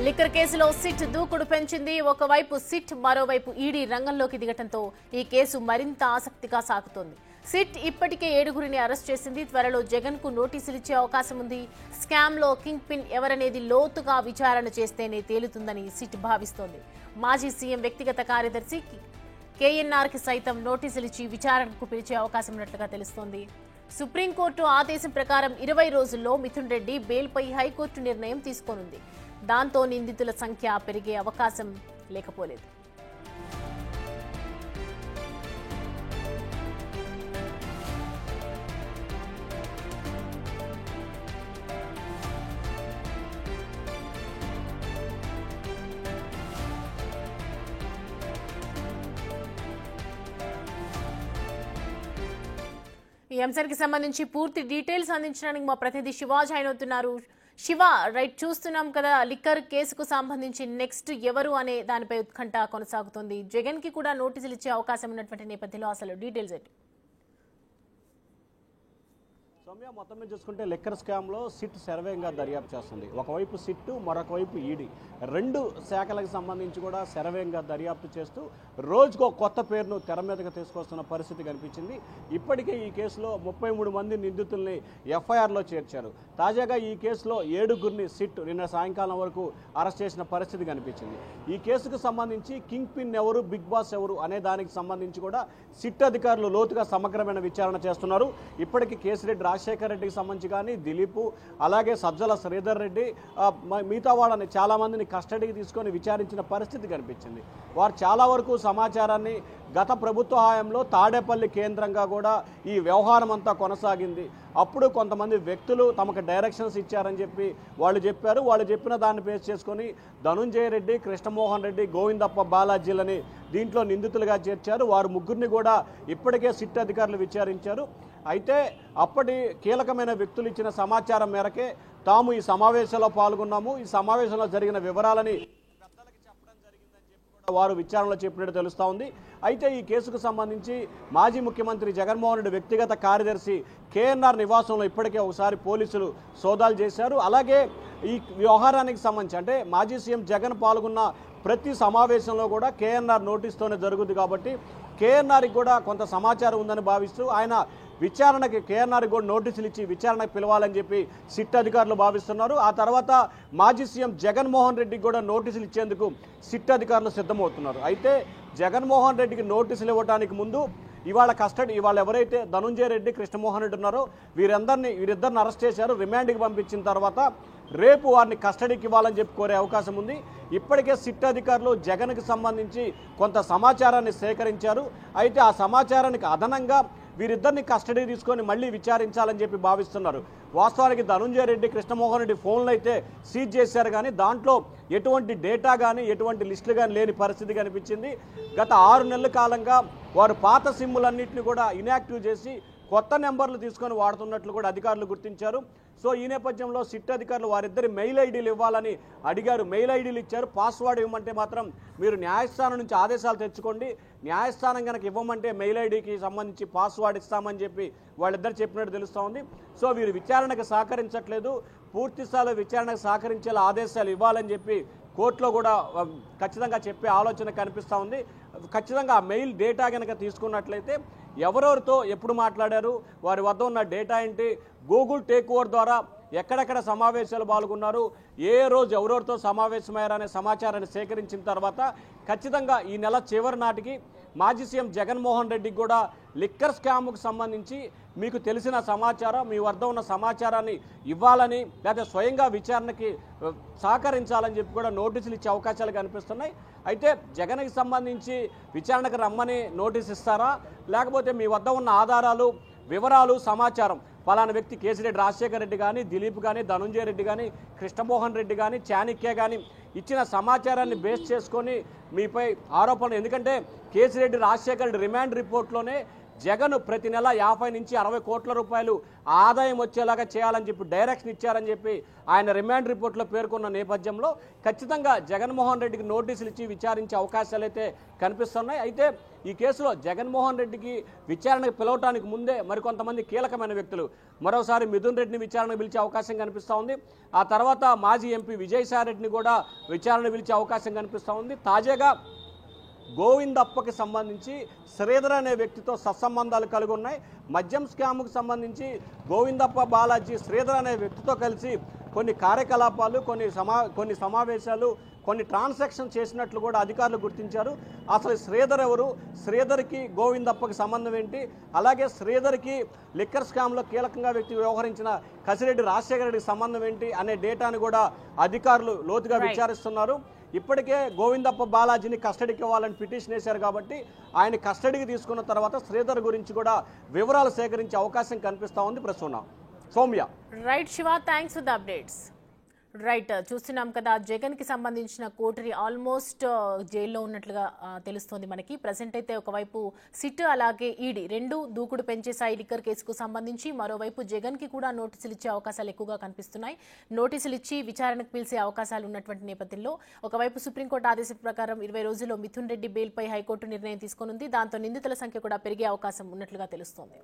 Liquor కేసులో SIT దూకుడు పెంచింది. ఒకవైపు సిట్, మరోవైపు ఈడీ రంగంలోకి దిగటంతో ఈ కేసు మరింత ఆసక్తిగా సాగుతోంది. సిట్ ఇప్పటికే 7గురిని అరెస్ట్ చేసింది. త్వరలో జగన్ కు నోటీసులు ఇచ్చే అవకాశం ఉంది. స్కామ్ లో కింగ్ పిన్ ఎవరనేది లోతుగా విచారణ చేస్తేనే తేలుతుందని సిట్ భావిస్తోంది. మాజీ సీఎం వ్యక్తిగత కార్యదర్శి కేఎన్ఆర్ కి సైతం నోటీసులు ఇచ్చి విచారణకు పిలిచే అవకాశం ఉన్నట్లుగా తెలుస్తోంది. సుప్రీంకోర్టు ఆదేశం ప్రకారం 20 రోజుల్లో మిథున్ రెడ్డి బెయిల్పై హైకోర్టు నిర్ణయం తీసుకోనుంది. దాంతో నిందితుల సంఖ్య పెరిగే అవకాశం లేకపోలేదు. ఈ అంశానికి సంబంధించి పూర్తి డీటెయిల్స్ అందించడానికి మా ప్రతినిధి శివ జాయిన్ అవుతున్నారు. శివ, రైట్, చూస్తున్నాం కదా, లిక్కర్ కేసుకు సంబంధించి నెక్స్ట్ ఎవరు అనే దానిపై ఉత్కంఠ కొనసాగుతుంది. జగన్ కి కూడా నోటీసులు ఇచ్చే అవకాశం ఉన్నటువంటి నేపథ్యంలో అసలు డీటెయిల్స్ ఏంటి? సౌమ్య, మొత్తం మీద చూసుకుంటే లిక్కర్ స్కామ్లో సిట్ శరవేగంగా దర్యాప్తు చేస్తుంది. ఒకవైపు సిట్, మరొక వైపు ఈడీ, రెండు శాఖలకు సంబంధించి కూడా శరవేగంగా దర్యాప్తు చేస్తూ రోజుకో కొత్త పేరును తెర మీదకి తీసుకొస్తున్న పరిస్థితి కనిపించింది. ఇప్పటికే ఈ కేసులో 33 మంది నిందితుల్ని ఎఫ్ఐఆర్లో చేర్చారు. తాజాగా ఈ కేసులో 7గురిని సిట్ నిన్న సాయంకాలం వరకు అరెస్ట్ చేసిన పరిస్థితి కనిపించింది. ఈ కేసుకు సంబంధించి కింగ్ పిన్ ఎవరు, బిగ్ బాస్ ఎవరు అనే దానికి సంబంధించి కూడా సిట్ అధికారులు లోతుగా సమగ్రమైన విచారణ చేస్తున్నారు. ఇప్పటికీ కేసిరెడ్డి రాజశేఖర్ రెడ్డికి సంబంధించి కానీ దిలీప్, అలాగే సజ్జల శ్రీధర్ రెడ్డి, మిగతా వాళ్ళని చాలామందిని కస్టడీకి తీసుకొని విచారించిన పరిస్థితి కనిపించింది. వారు చాలా వరకు సమాచారాన్ని గత ప్రభుత్వ హయాంలో తాడేపల్లి కేంద్రంగా కూడా ఈ వ్యవహారం అంతా కొనసాగింది. అప్పుడు కొంతమంది వ్యక్తులు తమకు డైరెక్షన్స్ ఇచ్చారని చెప్పి వాళ్ళు చెప్పారు. వాళ్ళు చెప్పిన దాన్ని బేస్ చేసుకొని ధనుంజయ రెడ్డి, కృష్ణమోహన్ రెడ్డి, గోవిందప్ప బాలాజీలని దీంట్లో నిందితులుగా చేర్చారు. వారు ముగ్గురిని కూడా ఇప్పటికే సిట్ అధికారులు విచారించారు. అయితే అప్పటి కీలకమైన వ్యక్తులు ఇచ్చిన సమాచారం మేరకే తాము ఈ సమావేశంలో పాల్గొన్నాము, ఈ సమావేశంలో జరిగిన వివరాలని పెద్దలకి చెప్పడం జరిగిందని చెప్పి కూడా వారు విచారణలో చెప్పినట్టు తెలుస్తూ ఉంది. అయితే ఈ కేసుకు సంబంధించి మాజీ ముఖ్యమంత్రి జగన్మోహన్ రెడ్డి వ్యక్తిగత కార్యదర్శి కేఎన్ఆర్ నివాసంలో ఇప్పటికే ఒకసారి పోలీసులు సోదాలు చేశారు. అలాగే ఈ వ్యవహారానికి సంబంధించి అంటే మాజీ సీఎం జగన్ పాల్గొన్న ప్రతి సమావేశంలో కూడా కేఎన్ఆర్ నోటీస్తోనే జరుగుతుంది. కాబట్టి కేఎన్ఆర్కి కూడా కొంత సమాచారం ఉందని భావిస్తూ ఆయన విచారణకి కేఎన్ఆర్కి కూడా నోటీసులు ఇచ్చి విచారణకు పిలవాలని చెప్పి సిట్ అధికారులు భావిస్తున్నారు. ఆ తర్వాత మాజీ సీఎం జగన్మోహన్ రెడ్డికి కూడా నోటీసులు ఇచ్చేందుకు సిట్ అధికారులు సిద్ధమవుతున్నారు. అయితే జగన్మోహన్ రెడ్డికి నోటీసులు ఇవ్వడానికి ముందు ఇవాళ ఎవరైతే ధనుంజయ రెడ్డి, కృష్ణమోహన్ రెడ్డి ఉన్నారో వీరిద్దరిని అరెస్ట్ చేశారు. రిమాండ్కి పంపించిన తర్వాత రేపు వారిని కస్టడీకి ఇవ్వాలని చెప్పి కోరే అవకాశం ఉంది. ఇప్పటికే సిట్ అధికారులు జగన్కి సంబంధించి కొంత సమాచారాన్ని సేకరించారు. అయితే ఆ సమాచారానికి అదనంగా వీరిద్దరిని కస్టడీ తీసుకొని మళ్ళీ విచారించాలని చెప్పి భావిస్తున్నారు. వాస్తవానికి ధనుంజయ రెడ్డి, కృష్ణమోహన్ రెడ్డి ఫోన్లు అయితే సీజ్ చేశారు, కానీ దాంట్లో ఎటువంటి డేటా కానీ ఎటువంటి లిస్టులు కానీ లేని పరిస్థితి కనిపించింది. గత 6 నెలల కాలంగా వారు పాత సిమ్ములన్నింటినీ కూడా ఇన్యాక్టివ్ చేసి కొత్త నెంబర్లు తీసుకొని వాడుతున్నట్లు కూడా అధికారులు గుర్తించారు. సో ఈ నేపథ్యంలో సిట్ అధికారులు వారిద్దరి మెయిల్ ఐడీలు ఇవ్వాలని అడిగారు. మెయిల్ ఐడీలు ఇచ్చారు. పాస్వర్డ్ ఇవ్వమంటే మాత్రం మీరు న్యాయస్థానం నుంచి ఆదేశాలు తెచ్చుకోండి, న్యాయస్థానం కనుక ఇవ్వమంటే మెయిల్ ఐడీకి సంబంధించి పాస్వర్డ్ ఇస్తామని చెప్పి వాళ్ళిద్దరు చెప్పినట్టు తెలుస్తూ ఉంది. సో వీరు విచారణకు సహకరించట్లేదు, పూర్తి స్థాయిలో విచారణకు సహకరించేలా ఆదేశాలు ఇవ్వాలని చెప్పి కోర్టులో కూడా ఖచ్చితంగా చెప్పే ఆలోచన కనిపిస్తూ ఉంది. ఖచ్చితంగా ఆ మెయిల్ డేటా కనుక తీసుకున్నట్లయితే ఎవరెవరితో ఎప్పుడు మాట్లాడారు, వారి వద్ద ఉన్న డేటా ఏంటి, గూగుల్ టేక్ ఓవర్ ద్వారా ఎక్కడెక్కడ సమావేశాలు పాల్గొన్నారు, ఏ రోజు ఎవరెవరితో సమావేశమయ్యారు అనే సమాచారాన్ని సేకరించిన తర్వాత ఖచ్చితంగా ఈ నెల చివరి నాటికి మాజీ సీఎం జగన్మోహన్ రెడ్డికి కూడా లిక్కర్ స్కామ్కు సంబంధించి మీకు తెలిసిన సమాచారం, మీ వద్ద ఉన్న సమాచారాన్ని ఇవ్వాలని లేదా స్వయంగా విచారణకి సహకరించాలని చెప్పి కూడా నోటీసులు ఇచ్చే అవకాశాలు కనిపిస్తున్నాయి. అయితే జగన్కి సంబంధించి విచారణకు రమ్మని నోటీస్ ఇస్తారా, లేకపోతే మీ వద్ద ఉన్న ఆధారాలు, వివరాలు, సమాచారం పలానా వ్యక్తి కేసిరెడ్డి రాజశేఖర్ రెడ్డి కానీ, దిలీప్ కానీ, ధనుంజయ రెడ్డి కానీ, కృష్ణమోహన్ రెడ్డి కానీ, చాణక్య కానీ ఇచ్చిన సమాచారాన్ని బేస్ చేసుకొని మీపై ఆరోపణలు, ఎందుకంటే కేసిరెడ్డి రాజశేఖర్ రెడ్డి రిమాండ్ రిపోర్ట్లోనే జగన్ ప్రతి నెల 50 నుంచి 60 కోట్ల రూపాయలు ఆదాయం వచ్చేలాగా చేయాలని చెప్పి డైరెక్షన్ ఇచ్చారని చెప్పి ఆయన రిమాండ్ రిపోర్ట్లో పేర్కొన్న నేపథ్యంలో ఖచ్చితంగా జగన్మోహన్ రెడ్డికి నోటీసులు ఇచ్చి విచారించే అవకాశాలు అయితే కనిపిస్తున్నాయి. అయితే ఈ కేసులో జగన్మోహన్ రెడ్డికి విచారణకు పిలవటానికి ముందే మరికొంతమంది కీలకమైన వ్యక్తులు మరోసారి మిథున్ రెడ్డిని విచారణకు పిలిచే అవకాశం కనిపిస్తూ ఉంది. ఆ తర్వాత మాజీ ఎంపీ విజయసాయి రెడ్డిని కూడా విచారణ పిలిచే అవకాశం కనిపిస్తూ ఉంది. తాజాగా గోవిందప్పకి సంబంధించి శ్రీధర్ అనే వ్యక్తితో సత్సంబంధాలు కలిగి ఉన్నాయి. మద్యం స్కామ్కు సంబంధించి గోవిందప్ప బాలాజీ శ్రీధర్ అనే వ్యక్తితో కలిసి కొన్ని కార్యకలాపాలు, కొన్ని సమావేశాలు, కొన్ని ట్రాన్సాక్షన్ చేసినట్లు కూడా అధికారులు గుర్తించారు. అసలు శ్రీధర్ ఎవరు, శ్రీధర్కి గోవిందప్పకి సంబంధం ఏంటి, అలాగే శ్రీధర్కి లిక్కర్ స్కామ్లో కీలకంగా వ్యక్తి వ్యవహరించిన కసిరెడ్డి రాజశేఖర రెడ్డికి సంబంధం ఏంటి అనే డేటాను కూడా అధికారులు లోతుగా విచారిస్తున్నారు. ఇప్పటికే గోవిందప్ప బాలాజీని కస్టడీకి ఇవ్వాలని పిటిషన్ వేశారు కాబట్టి ఆయన కస్టడీకి తీసుకున్న తర్వాత శ్రీధర్ గురించి కూడా వివరాలు సేకరించే అవకాశం కనిపిస్తూ ఉంది. Prasuna, Soumya. Right Shiva, thanks for the updates. Right, చూస్తున్నాం కదా జగన్ కి సంబంధించిన కోటరీ ఆల్మోస్ట్ జైల్లో ఉన్నట్లుగా తెలుస్తోంది మనకి. ప్రజెంట్ అయితే ఒకవైపు సిట్ అలాగే ఈడీ రెండు దూకుడు పెంచేశాయి లిక్కర్ కేసుకు సంబంధించి. మరోవైపు జగన్ కి కూడా నోటీసులు ఇచ్చే అవకాశాలు ఎక్కువగా కనిపిస్తున్నాయి. నోటీసులు ఇచ్చి విచారణకు పిలిచే అవకాశాలు ఉన్నటువంటి నేపథ్యంలో ఒకవైపు సుప్రీంకోర్టు ఆదేశం ప్రకారం 20 రోజుల్లో మిథున్ రెడ్డి బెయిల్పై హైకోర్టు నిర్ణయం తీసుకోనుంది. దాంతో నిందితుల సంఖ్య కూడా పెరిగే అవకాశం ఉన్నట్లుగా తెలుస్తోంది.